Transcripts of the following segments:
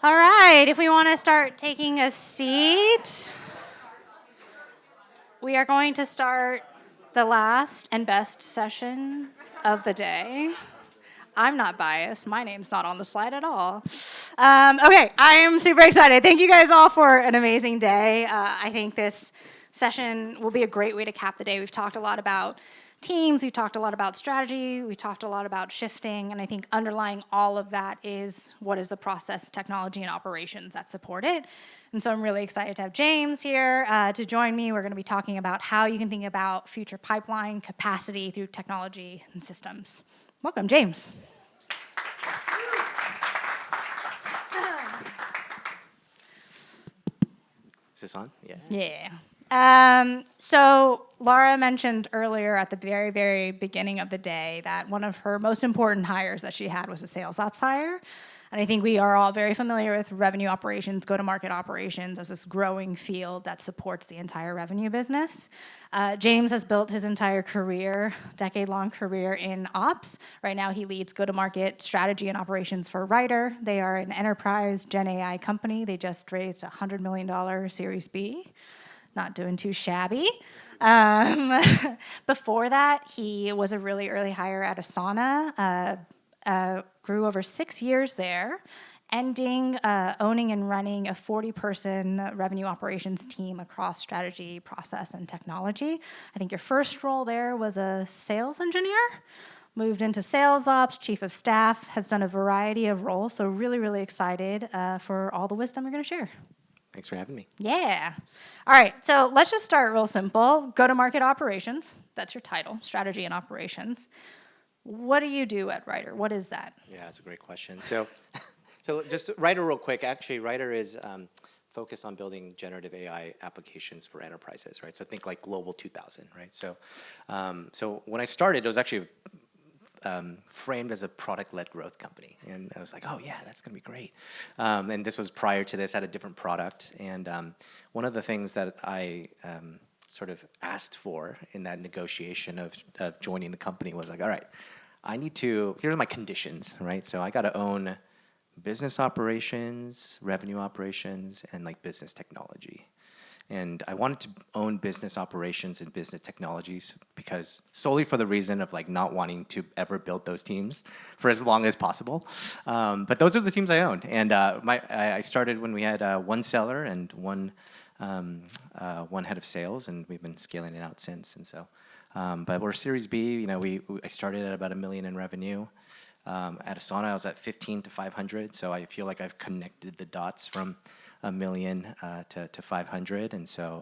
All right, if we want to start taking a seat, we are going to start the last and best session of the day. I'm not biased. My name's not on the slide at all. Okay, I am super excited. Thank you guys all for an amazing day. I think this session will be a great way to cap the day. We've talked a lot about teams, we've talked a lot about strategy, we talked a lot about shifting, and I think underlying all of that is what is the process, technology, and operations that support it. And so I'm really excited to have James here to join me. We're going to be talking about how you can think about future pipeline capacity through technology and systems. Welcome, James. Is this on? Yeah. Yeah. So Laura mentioned earlier at the very, very beginning of the day that one of her most important hires that she had was a sales ops hire. And I think we are all very familiar with revenue operations, go-to-market operations as this growing field that supports the entire revenue business. James has built his entire career, decade-long career in ops. Right now he leads go-to-market strategy and operations for Writer. They are an enterprise Gen AI company. They just raised a $100 million Series B. Not doing too shabby. Before that, he was a really early hire at Asana, grew over 6 years there, owning and running a 40-person revenue operations team across strategy, process, and technology. I think your first role there was a sales engineer, moved into sales ops, chief of staff, has done a variety of roles, so really, really excited for all the wisdom you're going to share. Thanks for having me. Yeah. All right, so let's just start real simple. Go-to-market operations, that's your title, strategy and operations. What do you do at Writer? What is that? Yeah, that's a great question. So just Writer real quick. Actually, Writer is focused on building generative AI applications for enterprises, right? So think like Global 2000, right? So when I started, it was actually framed as a product-led growth company. And I was like, oh yeah, that's gonna be great. And this was prior to this, had a different product. And one of the things that I sort of asked for in that negotiation of joining the company was like, all right, here are my conditions, right? So I gotta own business operations, revenue operations, and like business technology. And I wanted to own business operations and business technologies because solely for the reason of like not wanting to ever build those teams for as long as possible. But those are the teams I own. And I started when we had one seller and one head of sales, and we've been scaling it out since. And so, but we're Series B. You know, I started at about $1 million in revenue. At Asana, I was at 15 to 500. So I feel like I've connected the dots from $1 million to 500, and so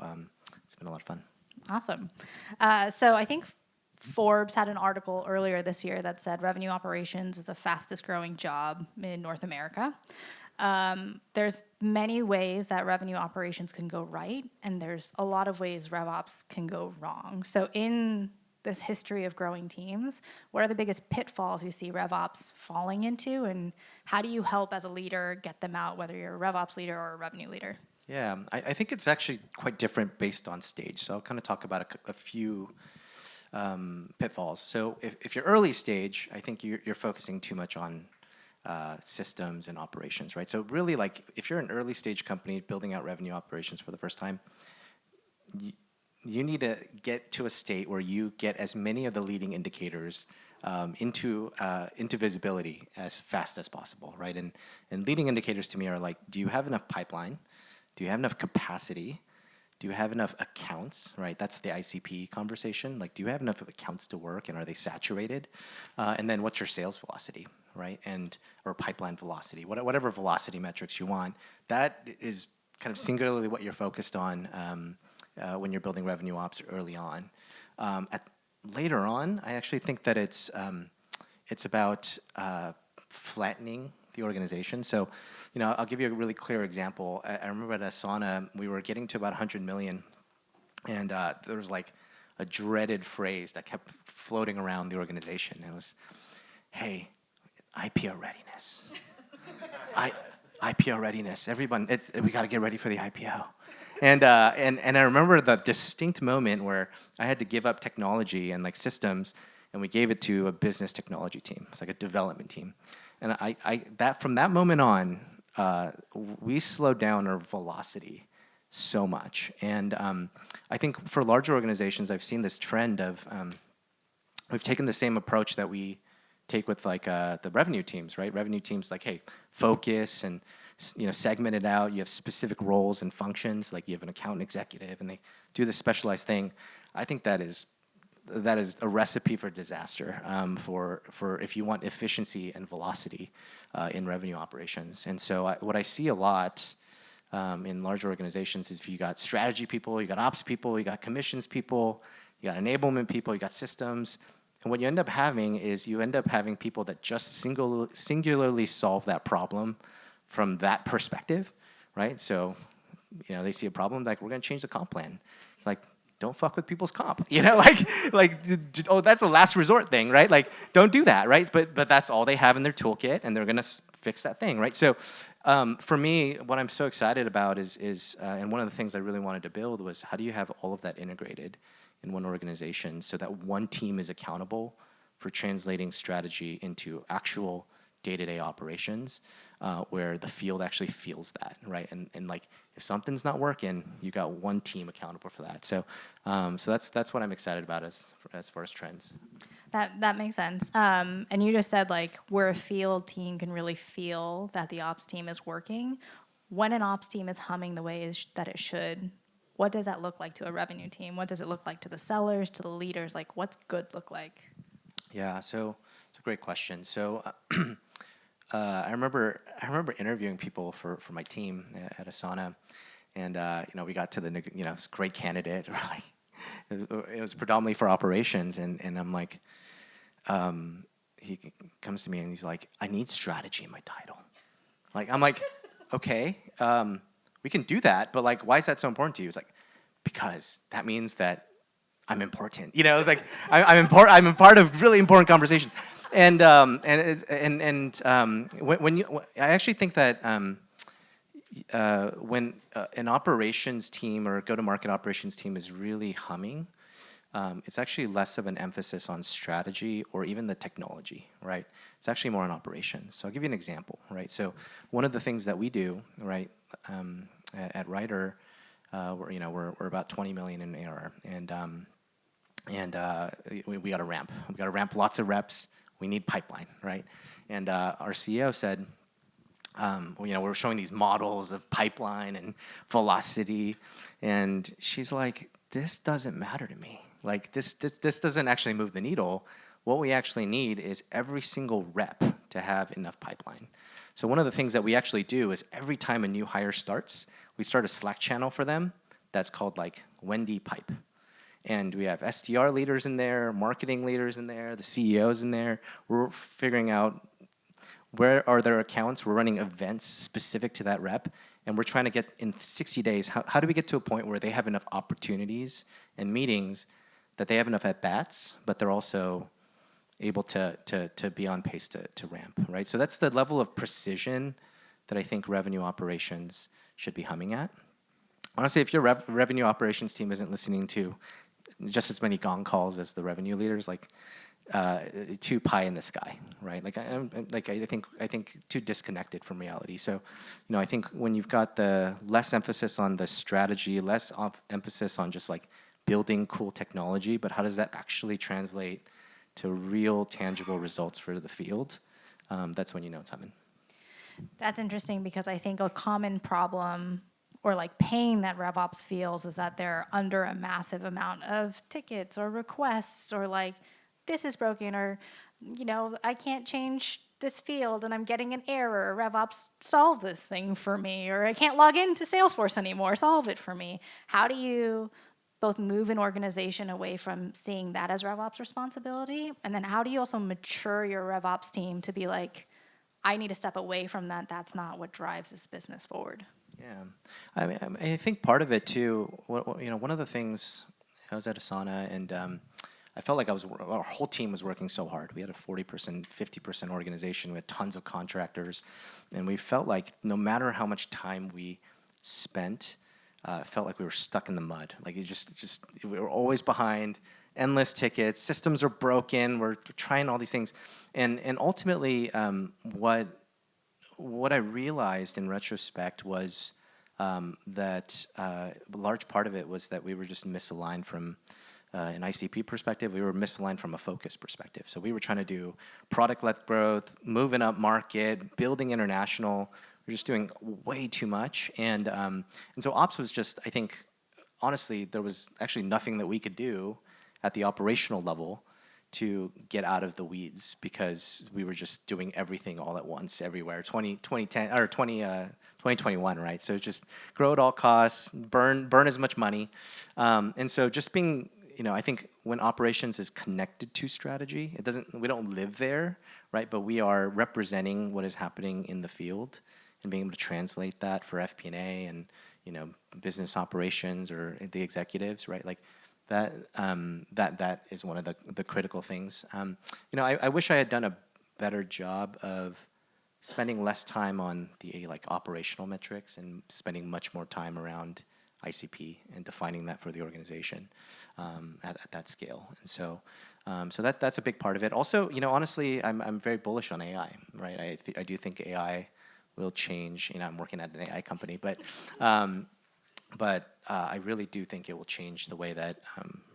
it's been a lot of fun. Awesome. So I think Forbes had an article earlier this year that said revenue operations is the fastest growing job in North America. There's many ways that revenue operations can go right, and there's a lot of ways RevOps can go wrong. So in this history of growing teams, what are the biggest pitfalls you see RevOps falling into, and how do you help as a leader get them out, whether you're a RevOps leader or a revenue leader? Yeah, I think it's actually quite different based on stage. So I'll kind of talk about a few pitfalls. So if you're early stage, I think you're focusing too much on systems and operations, right? So really, like, if you're an early stage company building out revenue operations for the first time, you need to get to a state where you get as many of the leading indicators into visibility as fast as possible, right? And leading indicators to me are like, do you have enough pipeline? Do you have enough capacity? Do you have enough accounts, right? That's the ICP conversation. Like, do you have enough accounts to work, and are they saturated? And then what's your sales velocity, right? Or pipeline velocity, whatever velocity metrics you want. That is kind of singularly what you're focused on when you're building revenue ops early on. Later on, I actually think that it's about flattening the organization. So, you know, I'll give you a really clear example. I remember at Asana, we were getting to about 100 million, and there was like a dreaded phrase that kept floating around the organization. It was, hey, IPO readiness. IPO readiness. Everyone, we got to get ready for the IPO. And I remember the distinct moment where I had to give up technology and like systems, and we gave it to a business technology team. It's like a development team. And from that moment on, we slow down our velocity so much. And I think for larger organizations, I've seen this trend of we've taken the same approach that we take with like the revenue teams, right? Revenue teams like, hey, focus and segment it out. You have specific roles and functions, like you have an account executive, and they do this specialized thing. I think that is a recipe for disaster for if you want efficiency and velocity in revenue operations. And so what I see a lot in larger organizations is if you got strategy people, you got ops people, you got commissions people, you got enablement people, you got systems. And what you end up having is you end up having people that just singularly solve that problem from that perspective, right? So, they see a problem, like, we're going to change the comp plan. Like, don't fuck with people's comp, oh, that's a last resort thing, right? Like, don't do that, right? But that's all they have in their toolkit, and they're going to fix that thing, right? So, for me, what I'm so excited about is and one of the things I really wanted to build was how do you have all of that integrated in one organization so that one team is accountable for translating strategy into actual day-to-day operations where the field actually feels that, right? And like if something's not working, you got one team accountable for that. So that's what I'm excited about as far as trends. That makes sense. And you just said like where a field team can really feel that the ops team is working. When an ops team is humming the way that it should, what does that look like to a revenue team? What does it look like to the sellers, to the leaders? Like, what's good look like? Yeah, so it's a great question. So I remember interviewing people for my team at Asana, and we got to this great candidate. Like, it was predominantly for operations, and I'm like, he comes to me and he's like, I need strategy in my title. Like, I'm like, okay. We can do that, but like, why is that so important to you? It's like, because that means that I'm important. It's like I'm important. I'm a part of really important conversations, and when I actually think that when an operations team or a go-to-market operations team is really humming, it's actually less of an emphasis on strategy or even the technology, right? It's actually more on operations. So I'll give you an example, right? So one of the things that we do, right, at Writer, we're about 20 million in ARR, and we got to ramp. We got to ramp lots of reps. We need pipeline, right? And our CEO said, we're showing these models of pipeline and velocity, and she's like, this doesn't matter to me. Like, this doesn't actually move the needle. What we actually need is every single rep to have enough pipeline. So one of the things that we actually do is every time a new hire starts, we start a Slack channel for them that's called like Wendy Pipe. And we have SDR leaders in there, marketing leaders in there, the CEOs in there. We're figuring out where are their accounts. We're running events specific to that rep. And we're trying to get in 60 days, how do we get to a point where they have enough opportunities and meetings that they have enough at-bats, but they're also able to be on pace to ramp, right? So that's the level of precision that I think revenue operations should be humming at. Honestly, if your revenue operations team isn't listening to just as many gong calls as the revenue leaders, like too pie in the sky, right? I think too disconnected from reality. So, I think when you've got the less emphasis on the strategy, less emphasis on just like building cool technology, but how does that actually translate to real tangible results for the field? That's when you know it's humming. That's interesting because I think a common problem or like pain that RevOps feels is that they're under a massive amount of tickets or requests or like this is broken or I can't change this field and I'm getting an error. RevOps, solve this thing for me, or I can't log into Salesforce anymore. Solve it for me. How do you both move an organization away from seeing that as RevOps responsibility, and then how do you also mature your RevOps team to be like, I need to step away from that. That's not what drives this business forward. Yeah, I think part of it too. One of the things I was at Asana, and I felt like our whole team was working so hard. We had a 40%, 50% organization with tons of contractors, and we felt like no matter how much time we spent, it felt like we were stuck in the mud. Like we were always behind. Endless tickets, systems are broken. We're trying all these things, and ultimately, what I realized in retrospect was that a large part of it was that we were just misaligned from an ICP perspective. We were misaligned from a focus perspective. So we were trying to do product-led growth, moving up market, building international. We're just doing way too much. And so ops was just, I think, honestly, there was actually nothing that we could do at the operational level to get out of the weeds because we were just doing everything all at once everywhere. 2010 or 2021, right? So just grow at all costs, burn as much money. And so just being, I think when operations is connected to strategy, we don't live there, right? But we are representing what is happening in the field and being able to translate that for FP&A and, business operations or the executives, right? Like that is one of the critical things. I wish I had done a better job of spending less time on the operational metrics and spending much more time around ICP and defining that for the organization at that scale. And so that's a big part of it. Also, honestly, I'm very bullish on AI, right? I do think AI will change. I'm working at an AI company, but I really do think it will change the way that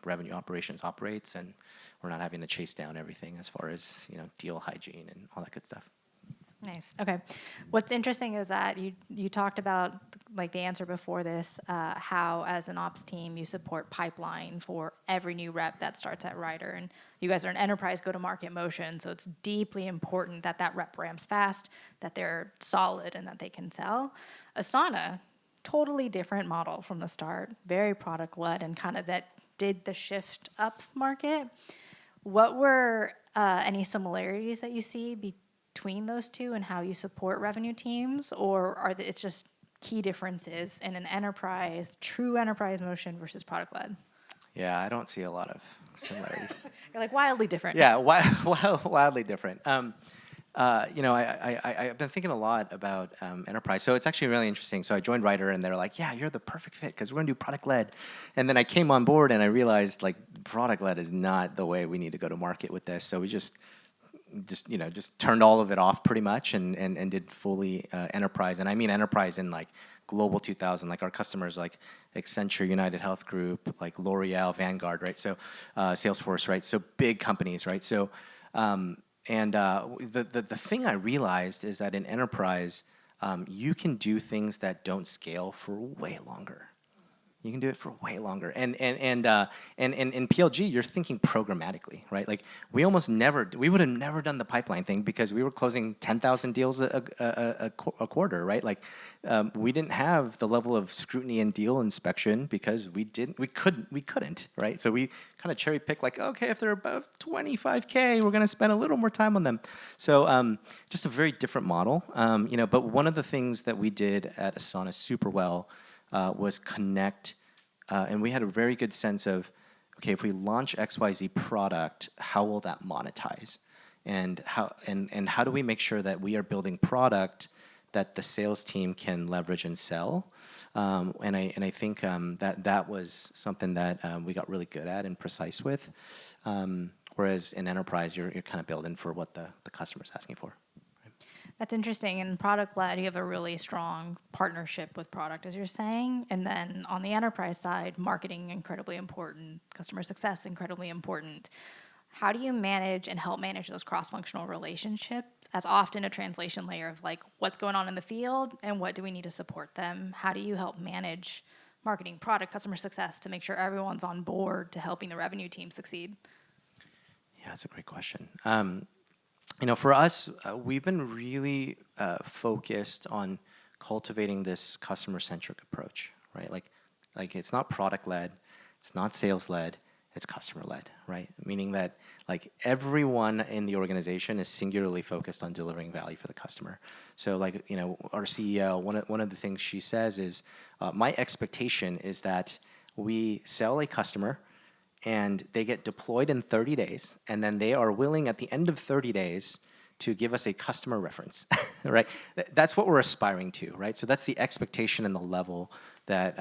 revenue operations operates, and we're not having to chase down everything as far as deal hygiene and all that good stuff. Nice. Okay. What's interesting is that you talked about the answer before this, how as an ops team you support pipeline for every new rep that starts at Writer, and you guys are an enterprise go-to-market motion, so it's deeply important that rep ramps fast, that they're solid, and that they can sell. Asana, totally different model from the start, very product-led, and kind of that did the shift up market. What were any similarities that you see between those two and how you support revenue teams, or it's just key differences in an true enterprise motion versus product-led? Yeah, I don't see a lot of similarities. You're wildly different. Yeah, wildly different. I've been thinking a lot about enterprise. So it's actually really interesting. So I joined Writer, and they're like, yeah, you're the perfect fit because we're going to do product-led. And then I came on board, and I realized, product-led is not the way we need to go to market with this. So we just turned all of it off pretty much and did fully enterprise. And I mean enterprise in Global 2000, our customers like Accenture, United Health Group, like L'Oreal, Vanguard, right? So Salesforce, right? So big companies, right? So the thing I realized is that in enterprise, you can do things that don't scale for way longer. You can do it for way longer. And in PLG, you're thinking programmatically, right? We would have never done the pipeline thing because we were closing 10,000 deals a quarter, right? We didn't have the level of scrutiny and deal inspection because we couldn't, right? So we kind of cherry pick okay, if they're above 25K, we're going to spend a little more time on them. So just a very different model, but one of the things that we did at Asana super well was connect, and we had a very good sense of, okay, if we launch XYZ product, how will that monetize? And how do we make sure that we are building product that the sales team can leverage and sell? And I think that was something that we got really good at and precise with. Whereas in enterprise, you're kind of building for what the customer's asking for. That's interesting. In product-led, you have a really strong partnership with product, as you're saying. And then on the enterprise side, marketing, incredibly important. Customer success, incredibly important. How do you manage and help manage those cross-functional relationships as often a translation layer of what's going on in the field and what do we need to support them? How do you help manage marketing, product, customer success to make sure everyone's on board to helping the revenue team succeed? Yeah, that's a great question. For us, we've been really focused on cultivating this customer-centric approach, right? It's not product-led, it's not sales-led, it's customer-led, right? Meaning that everyone in the organization is singularly focused on delivering value for the customer. So our CEO, one of the things she says is, my expectation is that we sell a customer and they get deployed in 30 days, and then they are willing at the end of 30 days to give us a customer reference, right? That's what we're aspiring to, right? So that's the expectation and the level that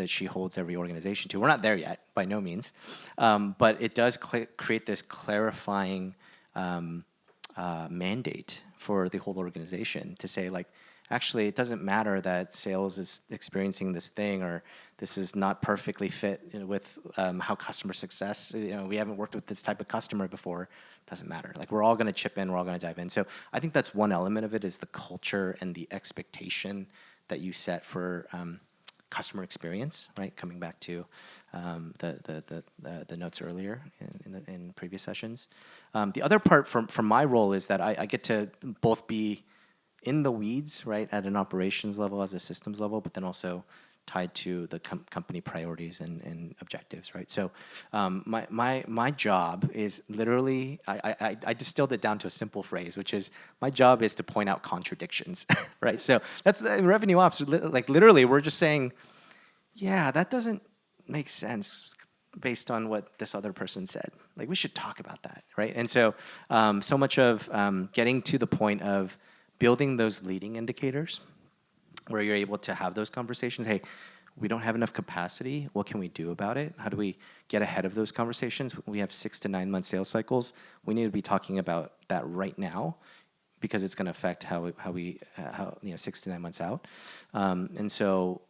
she holds every organization to. We're not there yet, by no means, but it does create this clarifying mandate for the whole organization to say, like, actually, it doesn't matter that sales is experiencing this thing, or this is not perfectly fit, with how customer success, we haven't worked with this type of customer before. Doesn't matter. Like, we're all going to chip in, we're all going to dive in. So I think that's one element of it, is the culture and the expectation that you set for customer experience, right? Coming back to the notes earlier in previous sessions. The other part from my role is that I get to both be in the weeds, right, at an operations level, as a systems level, but then also tied to the company priorities and objectives, right? So my job is literally, I distilled it down to a simple phrase, which is, my job is to point out contradictions, right? So that's revenue ops. Like, literally, we're just saying, yeah, that doesn't make sense based on what this other person said. Like, we should talk about that, right? And so so much of getting to the point of building those leading indicators where you're able to have those conversations. Hey, we don't have enough capacity. What can we do about it? How do we get ahead of those conversations? We have 6 to 9 month sales cycles. We need to be talking about that right now, because it's going to affect how 6 to 9 months out. And so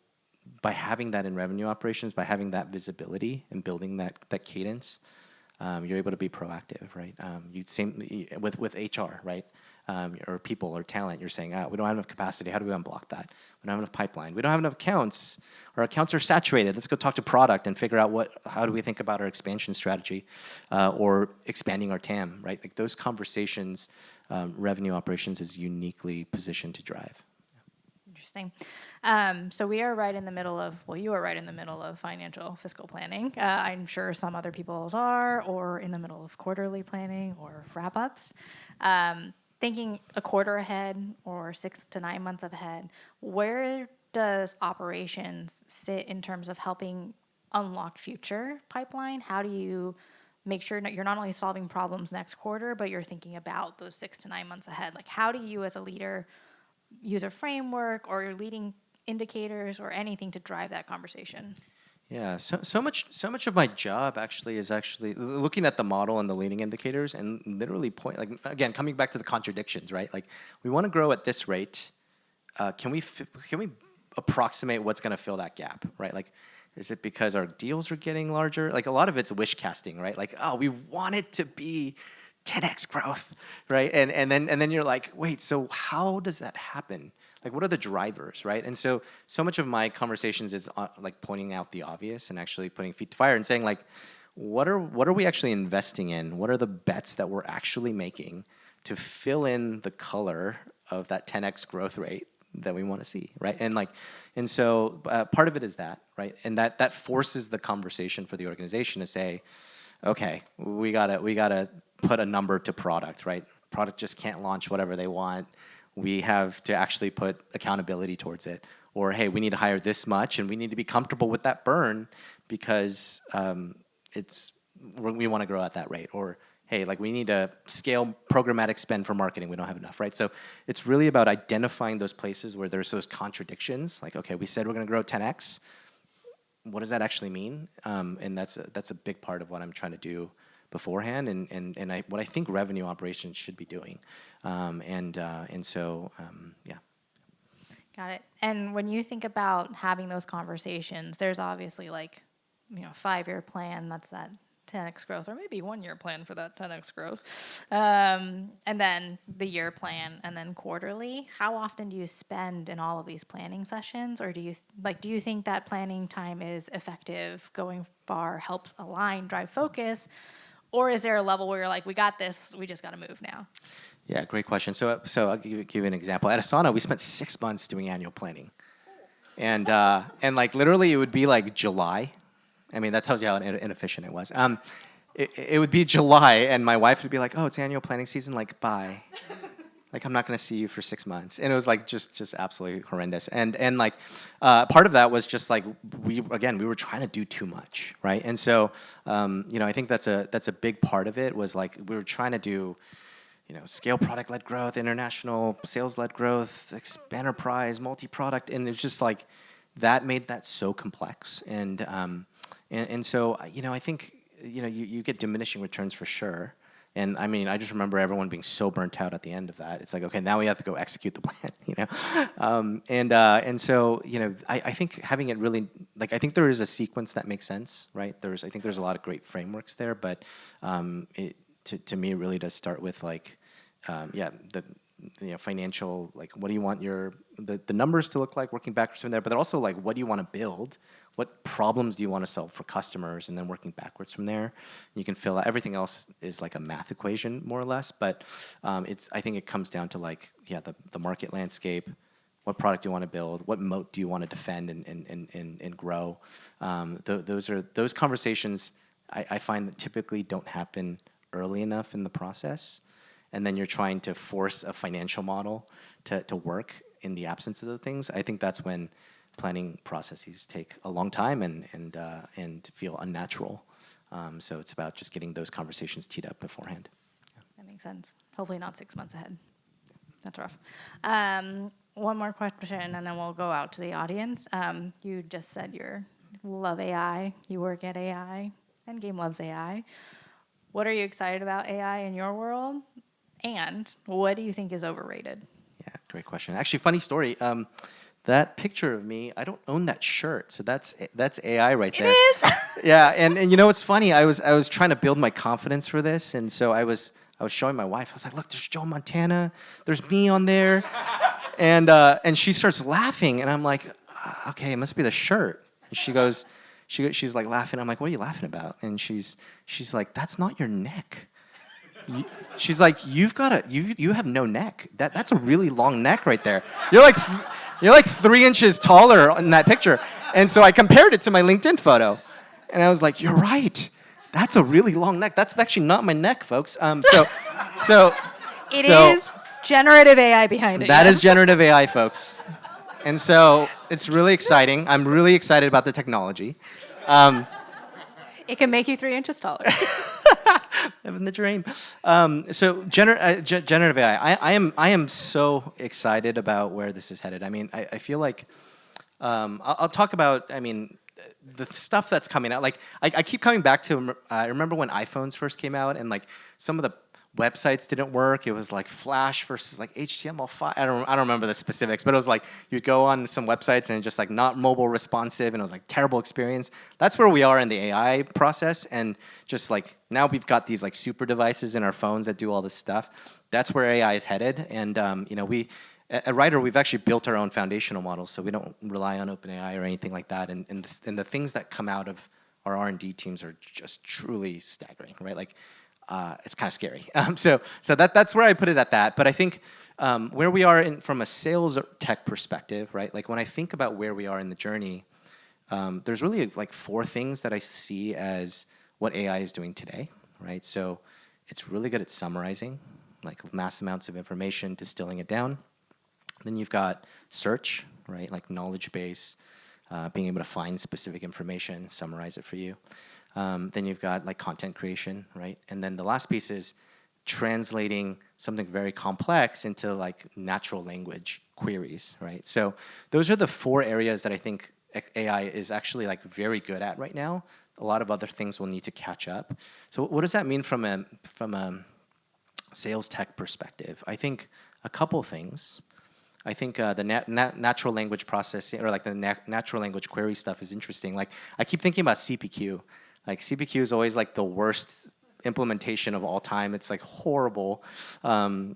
by having that in revenue operations, by having that visibility and building that cadence, you're able to be proactive, right? With HR, right? Or people or talent, you're saying, we don't have enough capacity. How do we unblock that? We don't have enough pipeline. We don't have enough accounts. Our accounts are saturated. Let's go talk to product and figure out how do we think about our expansion strategy, or expanding our TAM, right? Like, those conversations, revenue operations is uniquely positioned to drive. Interesting. So we are right in the middle of, you are right in the middle of financial fiscal planning. I'm sure some other people are, or in the middle of quarterly planning or wrap-ups. Thinking a quarter ahead or 6 to 9 months ahead, where does operations sit in terms of helping unlock future pipeline? How do you make sure that you're not only solving problems next quarter, but you're thinking about those 6 to 9 months ahead? Like, how do you as a leader use a framework or your leading indicators or anything to drive that conversation? Yeah, so much of my job is looking at the model and the leading indicators, and literally like, again, coming back to the contradictions, right? Like, we want to grow at this rate. Can we approximate what's going to fill that gap, right? Like, is it because our deals are getting larger? Like, a lot of it's wish casting, right? Like, we want it to be 10x growth, right? And then you're like, wait, so how does that happen? Like, what are the drivers, right? And so much of my conversations is like pointing out the obvious and actually putting feet to fire and saying, like, what are we actually investing in? What are the bets that we're actually making to fill in the color of that 10x growth rate that we want to see, right? And so part of it is that, right? And that forces the conversation for the organization to say, okay, we gotta put a number to product, right? Product just can't launch whatever they want. We have to actually put accountability towards it. Or, hey, we need to hire this much, and we need to be comfortable with that burn, because we want to grow at that rate. Or, hey, like, we need to scale programmatic spend for marketing. We don't have enough, right? So it's really about identifying those places where there's those contradictions. Like, okay, we said we're going to grow 10x. What does that actually mean? And that's a big part of what I'm trying to do beforehand, and what I think revenue operations should be doing. So yeah. Got it. And when you think about having those conversations, there's obviously, like, 5-year plan, that's that 10x growth, or maybe 1-year plan for that 10x growth. And then the year plan, and then quarterly. How often do you spend in all of these planning sessions? Or do you think that planning time is effective, going far, helps align, drive focus? Or is there a level where you're like, we got this, we just got to move now? Yeah, great question. So I'll give you an example. At Asana, we spent 6 months doing annual planning. And like, literally, it would be like July. I mean, that tells you how inefficient it was. It would be July, and my wife would be like, oh, it's annual planning season, like, bye. Like, I'm not going to see you for 6 months. And it was like just absolutely horrendous. And like, part of that was just like, we were trying to do too much, right? And so, I think that's a big part of it, was like, we were trying to do, scale product-led growth, international sales-led growth, enterprise, multi-product, and it's just like, that made that so complex. And so, I think, you get diminishing returns for sure. And I mean, I just remember everyone being so burnt out at the end of that. It's like, okay, now we have to go execute the plan, you know? And so, you know, I think having it really, like, I think there is a sequence that makes sense, right? I think there's a lot of great frameworks there, but to me, it really does start with, like, financial, like, what do you want the numbers to look like, working backwards from there, but also, like, what do you want to build? What problems do you want to solve for customers, and then working backwards from there. You can fill out, everything else is like a math equation, more or less, but I think it comes down to, like, the market landscape, what product do you want to build, what moat do you want to defend and grow. Those conversations I find that typically don't happen early enough in the process, and then you're trying to force a financial model to work in the absence of the things. I think that's when planning processes take a long time and feel unnatural. So it's about just getting those conversations teed up beforehand. That makes sense. Hopefully not 6 months ahead. That's rough. One more question, and then we'll go out to the audience. You just said you love AI. You work at AI. Endgame loves AI. What are you excited about AI in your world? And what do you think is overrated? Yeah, great question. Actually, funny story. That picture of me, I don't own that shirt, so that's AI right there. It is. Yeah, and you know what's funny? I was trying to build my confidence for this, and so I was showing my wife. I was like, "Look, there's Joe Montana. There's me on there," and she starts laughing, and I'm like, "Okay, it must be the shirt." And she's like laughing. I'm like, "What are you laughing about?" And she's like, "That's not your neck." She's like, you have no neck. That's a really long neck right there. You're like 3 inches taller in that picture. And so I compared it to my LinkedIn photo, and I was like, you're right. That's a really long neck. That's actually not my neck, folks. It is generative AI behind it. That yes. is generative AI, folks. And so it's really exciting. I'm really excited about the technology. It can make you 3 inches taller. Living the dream. So generative AI. I am so excited about where this is headed. I mean, I feel like I'll talk about. I mean, the stuff that's coming out. Like I keep coming back to. I remember when iPhones first came out, and like some of the websites didn't work. It was like Flash versus like HTML5. I don't remember the specifics, but it was like you'd go on some websites and just like not mobile responsive, and it was like terrible experience. That's where we are in the AI process, and just like now we've got these like super devices in our phones that do all this stuff. That's where AI is headed, and you know, we at Writer, we've actually built our own foundational models, so we don't rely on OpenAI or anything like that. And the things that come out of our R&D teams are just truly staggering, right? Like it's kind of scary. So that's where I put it at that. But I think where we are from a sales tech perspective, right? Like when I think about where we are in the journey, there's really like 4 things that I see as what AI is doing today, right? So it's really good at summarizing, like mass amounts of information, distilling it down. Then you've got search, right? Like knowledge base, being able to find specific information, summarize it for you. Then you've got like content creation, right? And then the last piece is translating something very complex into like natural language queries, right? So those are the 4 areas that I think AI is actually like very good at right now. A lot of other things will need to catch up. So what does that mean from a sales tech perspective? I think a couple things. I think the natural language processing, or like the natural language query stuff, is interesting. Like I keep thinking about CPQ. Like CPQ is always like the worst implementation of all time. It's like horrible. I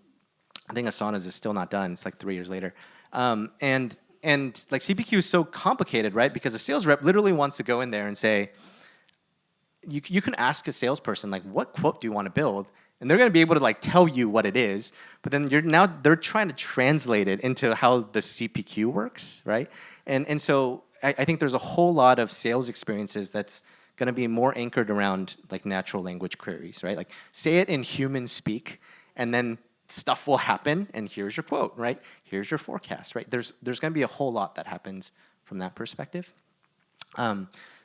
think Asana's is still not done. It's like 3 years later. And like CPQ is so complicated, right? Because a sales rep literally wants to go in there and say, you can ask a salesperson like, what quote do you want to build? And they're going to be able to like tell you what it is, but then they're trying to translate it into how the CPQ works, right? And so I think there's a whole lot of sales experiences that's going to be more anchored around like natural language queries, right? Like say it in human speak, and then stuff will happen, and here's your quote, right? Here's your forecast, right? There's going to be a whole lot that happens from that perspective.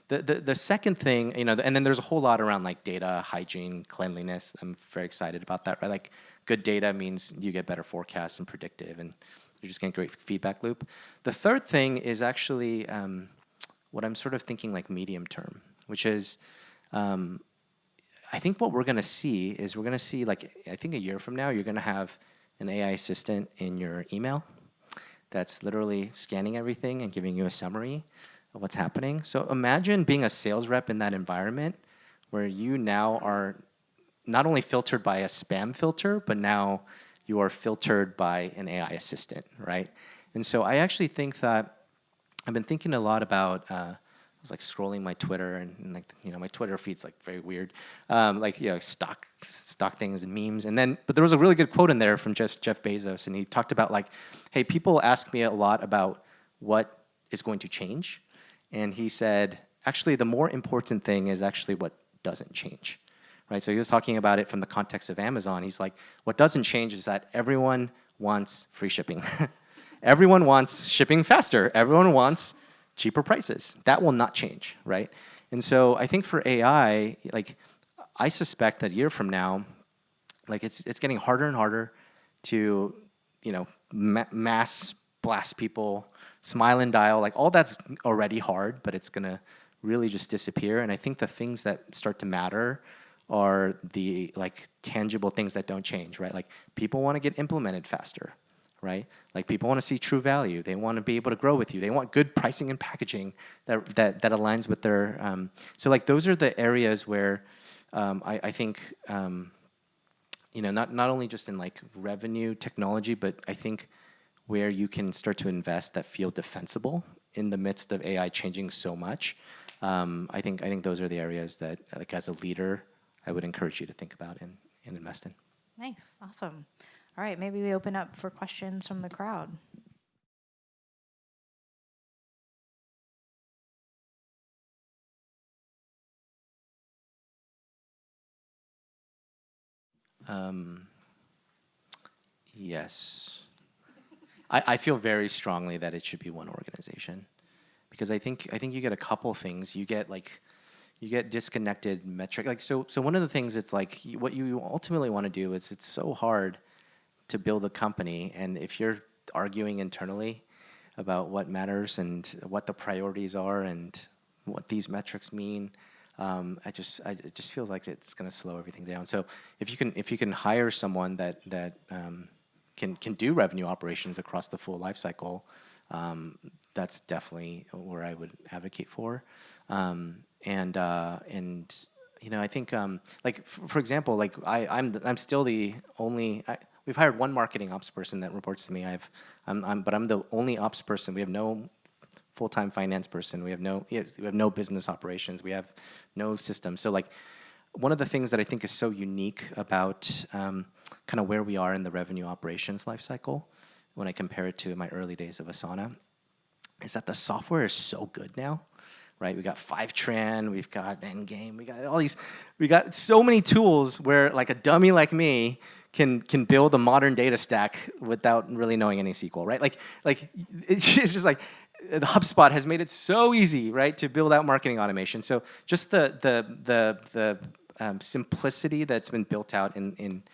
The second thing, you know, and then there's a whole lot around like data, hygiene, cleanliness. I'm very excited about that, right? Like good data means you get better forecasts and predictive, and you're just getting great feedback loop. The third thing is actually what I'm sort of thinking like medium term, which is I I think what we're going to see is like, I think a year from now, you're going to have an AI assistant in your email that's literally scanning everything and giving you a summary of what's happening. So imagine being a sales rep in that environment where you now are not only filtered by a spam filter, but now you are filtered by an AI assistant, right? And so I actually think that I've been thinking a lot about, I was like scrolling my Twitter and like, my Twitter feed's like very weird, like, stock things and memes. And then, but there was a really good quote in there from Jeff Bezos, and he talked about like, hey, people ask me a lot about what is going to change. And he said, actually, the more important thing is actually what doesn't change, right? So he was talking about it from the context of Amazon. He's like, what doesn't change is that everyone wants free shipping. Everyone wants shipping faster. Everyone wants cheaper prices. That will not change, right? And so I think for AI, like, I suspect that a year from now, like, it's getting harder and harder to, mass blast people, smile and dial, like, all that's already hard, but it's gonna really just disappear. And I think the things that start to matter are the, like, tangible things that don't change, right? Like, people want to get implemented faster, right? Like, people want to see true value. They want to be able to grow with you. They want good pricing and packaging that aligns with their. So like, those are the areas where I think not only just in like revenue technology, but I think where you can start to invest that feel defensible in the midst of AI changing so much. I think those are the areas that, like, as a leader, I would encourage you to think about and invest in. Nice, awesome. All right, maybe we open up for questions from the crowd. Yes. I feel very strongly that it should be one organization, because I think you get a couple things. You get disconnected metric. Like, so one of the things, it's like, what you ultimately want to do is, it's so hard to build a company, and if you're arguing internally about what matters and what the priorities are and what these metrics mean, it just feels like it's going to slow everything down. So if you can hire someone that can do revenue operations across the full life cycle, that's definitely where I would advocate for. And I think, like, for example, like, I'm still the only. We've hired one marketing ops person that reports to me. But I'm the only ops person. We have no full-time finance person. We have no business operations. We have no system. So, like, one of the things that I think is so unique about kind of where we are in the revenue operations lifecycle, when I compare it to my early days of Asana, is that the software is so good now, right? We got Fivetran, we've got Endgame, we got so many tools where, like, a dummy like me can build a modern data stack without really knowing any SQL, right? Like it's just like, the HubSpot has made it so easy, right, to build out marketing automation. So just the simplicity that's been built out in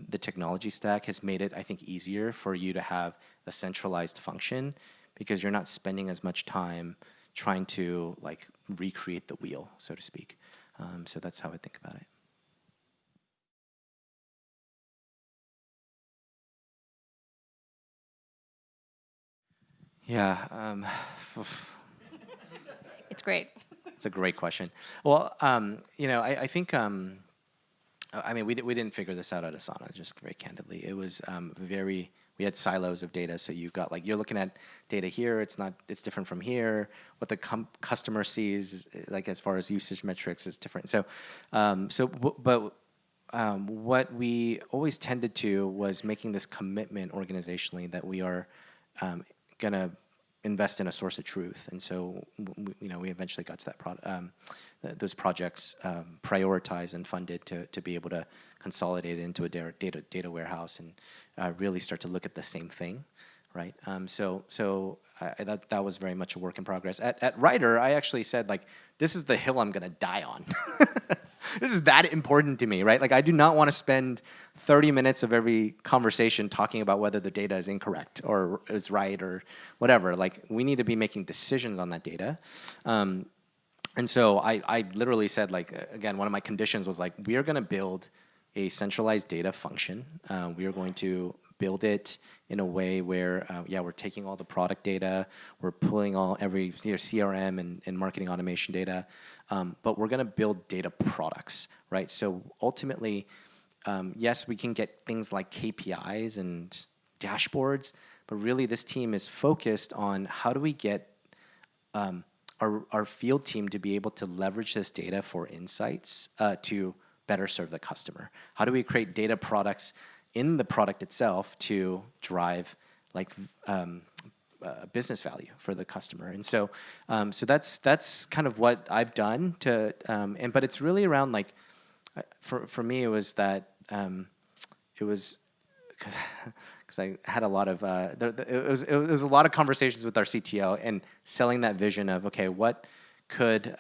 the technology stack has made it, I think, easier for you to have a centralized function, because you're not spending as much time trying to, like, recreate the wheel, so to speak. So that's how I think about it. Yeah. It's great. It's a great question. Well, I think, I mean, we didn't figure this out at Asana, just very candidly. It was we had silos of data. So you've got, like, you're looking at data here, it's different from here. What the customer sees, is, like, as far as usage metrics, is different. So, what we always tended to was making this commitment organizationally that we are gonna invest in a source of truth. And so, we eventually got to that those projects prioritized and funded to be able to consolidate it into a data warehouse and really start to look at the same thing, right? That was very much a work in progress. At Writer, I actually said, like, this is the hill I'm gonna die on. This is that important to me, right? Like, I do not want to spend 30 minutes of every conversation talking about whether the data is incorrect or is right or whatever. Like, we need to be making decisions on that data. And so I literally said, like, again, one of my conditions was like, we are going to build a centralized data function. We are going to build it in a way where, we're taking all the product data, we're pulling every CRM and marketing automation data, but we're going to build data products, right? So ultimately, yes, we can get things like KPIs and dashboards, but really this team is focused on how do we get our field team to be able to leverage this data for insights to better serve the customer. How do we create data products in the product itself to drive like business value for the customer? And so, so that's kind of what I've done to, but it's really around like, for me it was that it was because I had a lot of it was a lot of conversations with our CTO and selling that vision of, okay, what could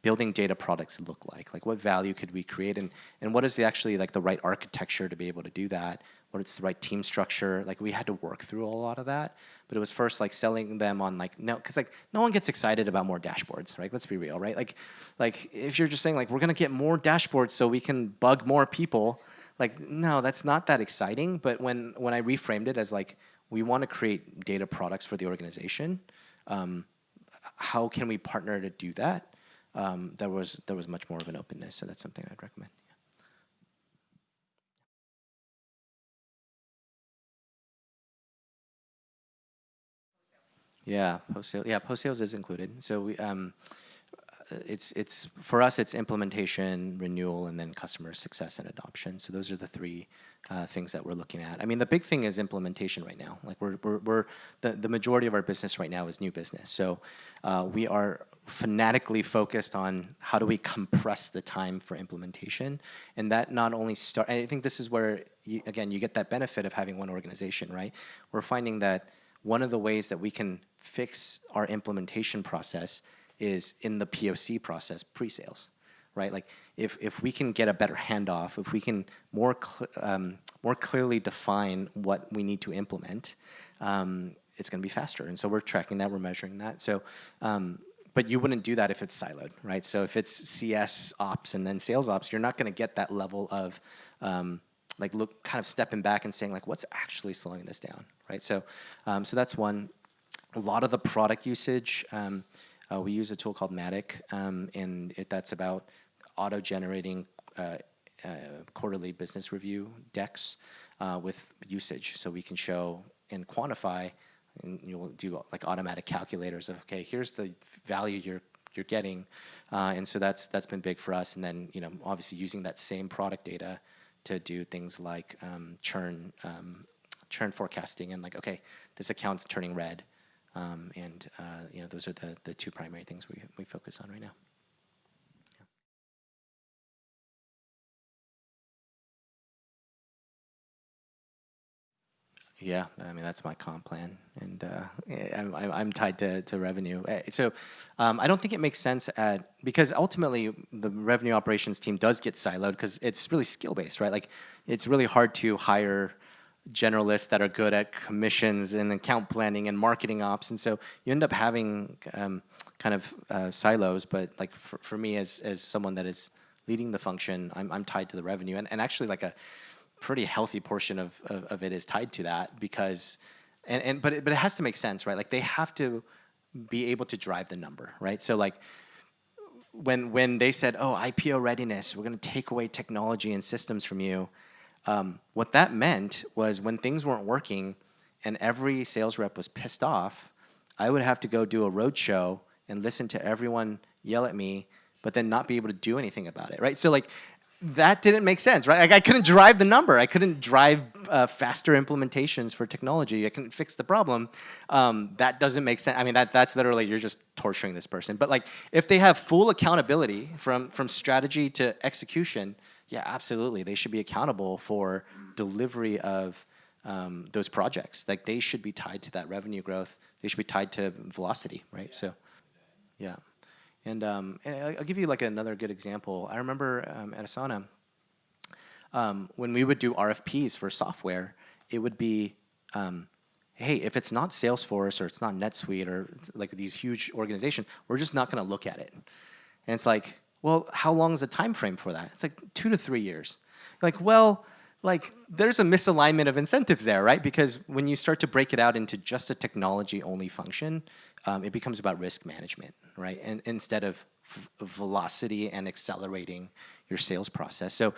building data products look like? Like, what value could we create, and what is actually like the right architecture to be able to do that? What is the right team structure? Like, we had to work through a lot of that, but it was first like selling them on like, no, because like no one gets excited about more dashboards, right? Let's be real, right? Like if you're just saying like we're gonna get more dashboards so we can bug more people, like, no, that's not that exciting. But when I reframed it as like, we want to create data products for the organization, how can we partner to do that? There was much more of an openness, so that's something I'd recommend. Yeah, post sales. Yeah, post sales is included. So it's for us, it's implementation, renewal, and then customer success and adoption. So those are the three things that we're looking at. I mean, the big thing is implementation right now. Like we're the majority of our business right now is new business. So we are fanatically focused on how do we compress the time for implementation, and that not only start. I think this is where you get that benefit of having one organization, right? We're finding that one of the ways that we can fix our implementation process is in the POC process, pre-sales, right? Like if we can get a better handoff, if we can more clearly define what we need to implement, it's going to be faster. And so we're tracking that, we're measuring that. So, but you wouldn't do that if it's siloed, right? So if it's CS ops and then sales ops, you're not going to get that level of like kind of stepping back and saying like, what's actually slowing this down, right? So, so that's one. A lot of the product usage. We use a tool called Matic, and that's about auto-generating quarterly business review decks with usage, so we can show and quantify, and you'll do like automatic calculators of, okay, here's the value you're getting, and so that's been big for us. And then obviously using that same product data to do things like churn forecasting and like, okay, this account's turning red. And those are the two primary things we focus on right now. Yeah, I mean that's my comp plan, and I'm tied to revenue. So I don't think it makes sense because ultimately the revenue operations team does get siloed because it's really skill based, right? Like it's really hard to hire generalists that are good at commissions and account planning and marketing ops, and so you end up having kind of silos. But like for me as someone that is leading the function, I'm tied to the revenue, and actually like a pretty healthy portion of it is tied to that because, but it has to make sense, right? Like they have to be able to drive the number, right? So like when they said, oh, IPO readiness, we're going to take away technology and systems from you. What that meant was when things weren't working and every sales rep was pissed off, I would have to go do a roadshow and listen to everyone yell at me, but then not be able to do anything about it, right? So like that didn't make sense, right? Like I couldn't drive the number. I couldn't drive faster implementations for technology. I couldn't fix the problem. That doesn't make sense. I mean, that's literally you're just torturing this person. But like if they have full accountability from strategy to execution, yeah, absolutely. They should be accountable for delivery of those projects. Like they should be tied to that revenue growth. They should be tied to velocity, right? So, yeah. And I'll give you like another good example. I remember at Asana, when we would do RFPs for software, it would be, hey, if it's not Salesforce or it's not NetSuite or like these huge organizations, we're just not going to look at it. And it's like, well, how long is the time frame for that? It's like 2 to 3 years. Like, well, like there's a misalignment of incentives there, right? Because when you start to break it out into just a technology-only function, it becomes about risk management, right? And instead of velocity and accelerating your sales process. So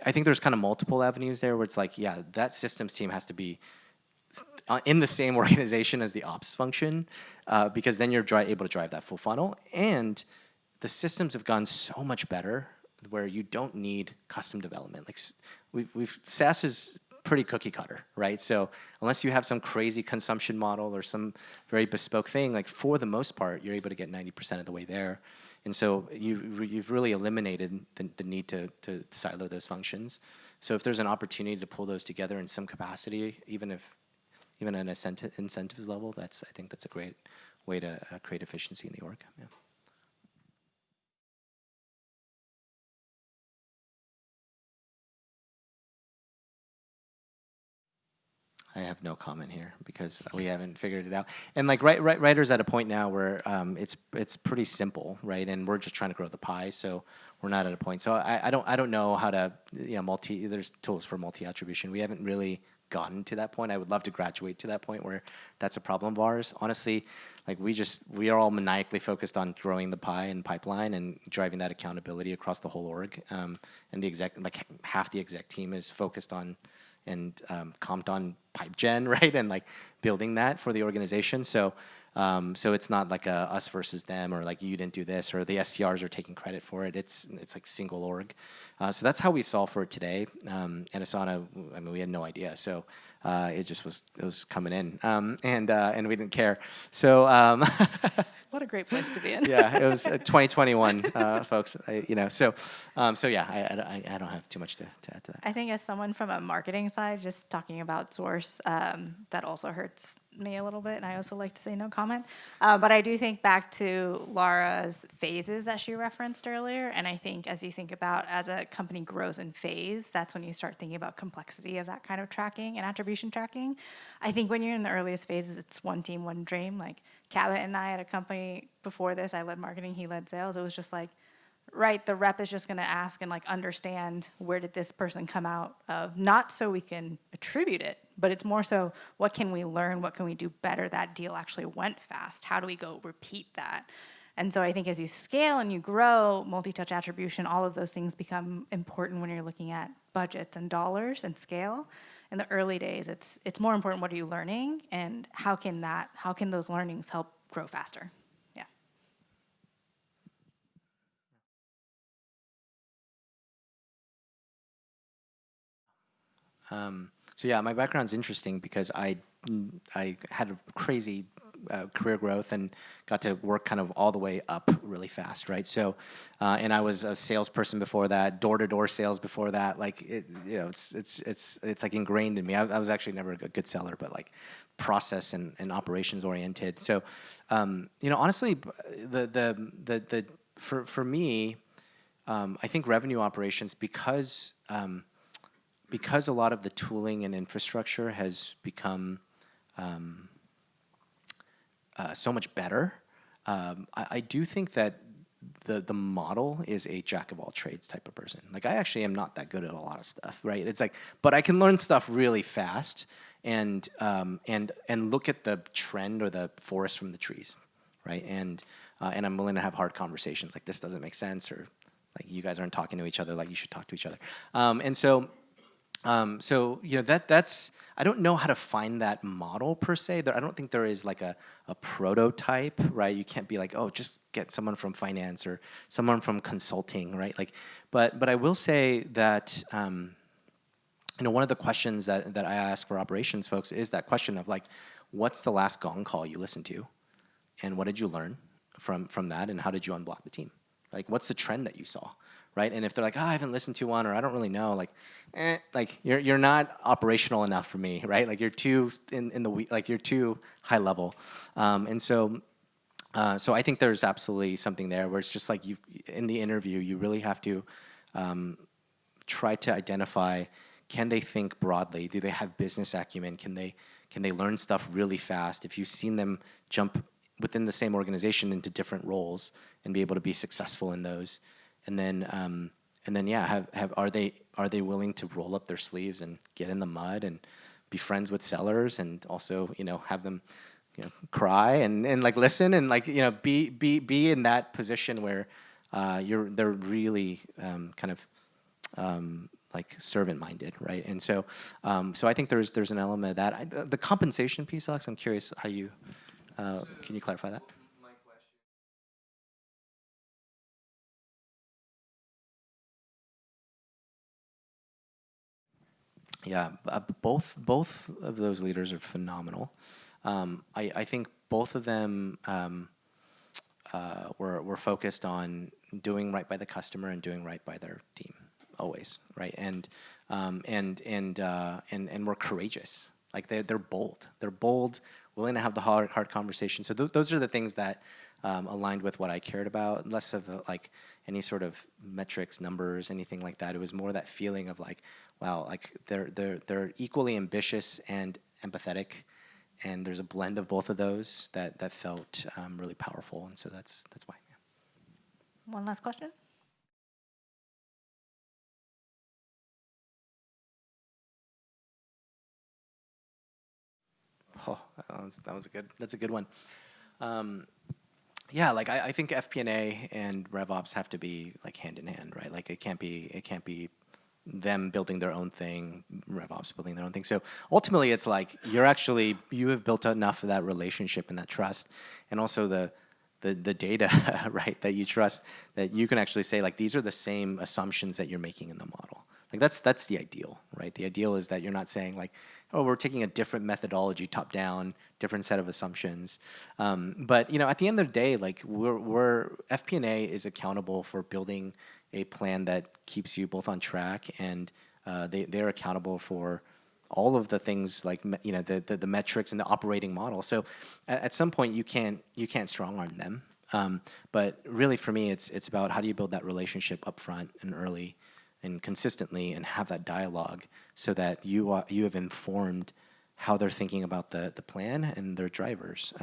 I think there's kind of multiple avenues there where it's like, yeah, that systems team has to be in the same organization as the ops function, because then you're able to drive that full funnel. And the systems have gone so much better where you don't need custom development. Like SaaS is pretty cookie cutter, right? So unless you have some crazy consumption model or some very bespoke thing, like for the most part, you're able to get 90% of the way there. And so you've really eliminated the need to silo those functions. So if there's an opportunity to pull those together in some capacity, even at an incentives level, I think that's a great way to create efficiency in the org. Yeah. I have no comment here because we haven't figured it out. And like Writer's at a point now where it's pretty simple, right? And we're just trying to grow the pie, so we're not at a point. So I don't know how to there's tools for multi-attribution. We haven't really gotten to that point. I would love to graduate to that point where that's a problem of ours. Honestly, like we are all maniacally focused on growing the pie and pipeline and driving that accountability across the whole org. And the exec, like half the exec team is focused on and comped on pipe gen, right? And like building that for the organization. So it's not like a us versus them, or like you didn't do this, or the STRs are taking credit for it. It's like single org. So that's how we solve for it today. And Asana, I mean, we had no idea. So it was coming in, and we didn't care. So What a great place to be in. yeah, it was 2021, folks. So yeah, I don't have too much to add to that. I think as someone from a marketing side, just talking about source, that also hurts me a little bit, and I also like to say no comment. But I do think back to Laura's phases that she referenced earlier, and I think as you think about as a company grows in phase, that's when you start thinking about complexity of that kind of tracking and attribution tracking. I think when you're in the earliest phases, it's one team, one dream. Like Cabot and I at a company before this, I led marketing, he led sales. It was just like, right, the rep is just going to ask and like understand where did this person come out of, not so we can attribute it, but it's more so what can we learn, what can we do better, that deal actually went fast, how do we go repeat that? And so I think as you scale and you grow, multi-touch attribution, all of those things become important when you're looking at budgets and dollars and scale. In the early days, it's more important what are you learning and how can those learnings help grow faster. Yeah. So yeah, my background's interesting because I had a crazy career growth and got to work kind of all the way up really fast, right? So, and I was a salesperson before that, door-to-door sales before that. Like it's like ingrained in me. I was actually never a good seller, but like process and operations oriented. So, honestly, for me, I think revenue operations because a lot of the tooling and infrastructure has become so much better, I do think that the model is a jack of all trades type of person. Like I actually am not that good at a lot of stuff, right? It's like, but I can learn stuff really fast and look at the trend or the forest from the trees, right? And I'm willing to have hard conversations like this doesn't make sense, or like you guys aren't talking to each other like you should talk to each other, so that's I don't know how to find that model per se. I don't think there is like a prototype, right? You can't be like, oh, just get someone from finance or someone from consulting, right? Like, but I will say that one of the questions that I ask for operations folks is that question of like, what's the last gong call you listened to, and what did you learn from that, and how did you unblock the team? Like, what's the trend that you saw? Right, and if they're like, oh, I haven't listened to one, or I don't really know, like you're not operational enough for me, right? Like you're too you're too high level, and so I think there's absolutely something there where it's just like you in the interview, you really have to try to identify, can they think broadly? Do they have business acumen? Can they learn stuff really fast? If you've seen them jump within the same organization into different roles and be able to be successful in those. And then yeah, are they willing to roll up their sleeves and get in the mud and be friends with sellers, and also, you know, have them, you know, cry and like listen and like, you know, be in that position where they're really kind of like servant-minded, right? And so so I think there's an element of that. The compensation piece, Alex, I'm curious how you can you clarify that? Yeah, both of those leaders are phenomenal. I think both of them were focused on doing right by the customer and doing right by their team, always, right? And were courageous. Like they're bold. They're bold, willing to have the hard conversation. So those are the things that aligned with what I cared about. Less of like any sort of metrics, numbers, anything like that. It was more that feeling of like, wow, like they're equally ambitious and empathetic, and there's a blend of both of those that felt really powerful, and so that's why. Yeah. One last question. Oh, that's a good one. Yeah, like I think FP&A and RevOps have to be like hand in hand, right? Like it can't be them building their own thing, RevOps building their own thing. So ultimately, it's like you have built enough of that relationship and that trust, and also the data, right, that you trust, that you can actually say like these are the same assumptions that you're making in the model. Like that's the ideal, right? The ideal is that you're not saying like, oh, we're taking a different methodology, top down, different set of assumptions. But you know, at the end of the day, like we're FP&A is accountable for building a plan that keeps you both on track, and they're accountable for all of the things like you know the metrics and the operating model. So at some point you can't strong arm them. But really for me, it's about how do you build that relationship up front and early and consistently, and have that dialogue so that you have informed how they're thinking about the plan and their drivers.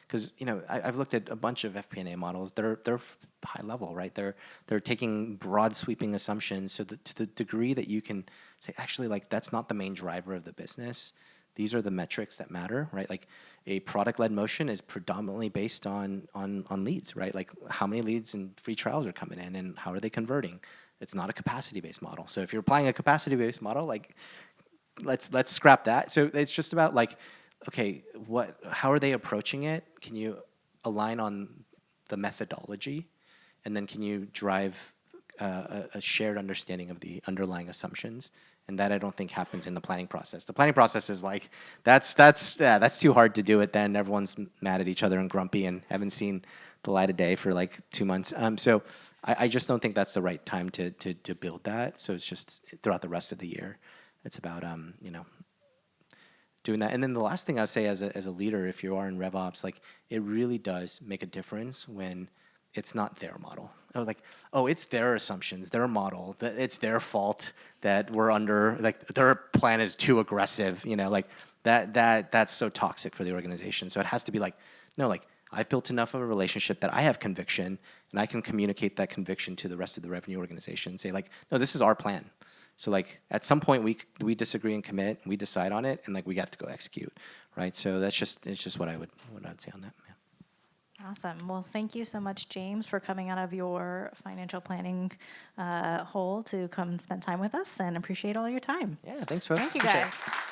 Because you know I've looked at a bunch of FP&A models. They're high level, right? They're taking broad sweeping assumptions. So that to the degree that you can say actually like that's not the main driver of the business. These are the metrics that matter, right? Like a product-led motion is predominantly based on leads, right? Like how many leads and free trials are coming in, and how are they converting? It's not a capacity-based model. So if you're applying a capacity-based model, like let's scrap that. So it's just about like, okay, how are they approaching it? Can you align on the methodology, and then can you drive a shared understanding of the underlying assumptions? And that I don't think happens in the planning process. The planning process is like that's too hard to do it. Then everyone's mad at each other and grumpy and haven't seen the light of day for like 2 months. So I just don't think that's the right time to build that. So it's just throughout the rest of the year. It's about you know, doing that. And then the last thing I would say as a leader, if you are in RevOps, like it really does make a difference when it's not their model. Like, oh, it's their assumptions, their model, that it's their fault that we're under, like their plan is too aggressive, you know, like that's so toxic for the organization. So it has to be like, no, like I've built enough of a relationship that I have conviction, and I can communicate that conviction to the rest of the revenue organization and say like, no, this is our plan. So like at some point we disagree and commit, and we decide on it, and like we have to go execute, right? So it's just what I would say on that. Yeah. Awesome. Well, thank you so much, James, for coming out of your financial planning hole to come spend time with us, and appreciate all your time. Yeah, thanks, folks. Thank you, Appreciate guys. it.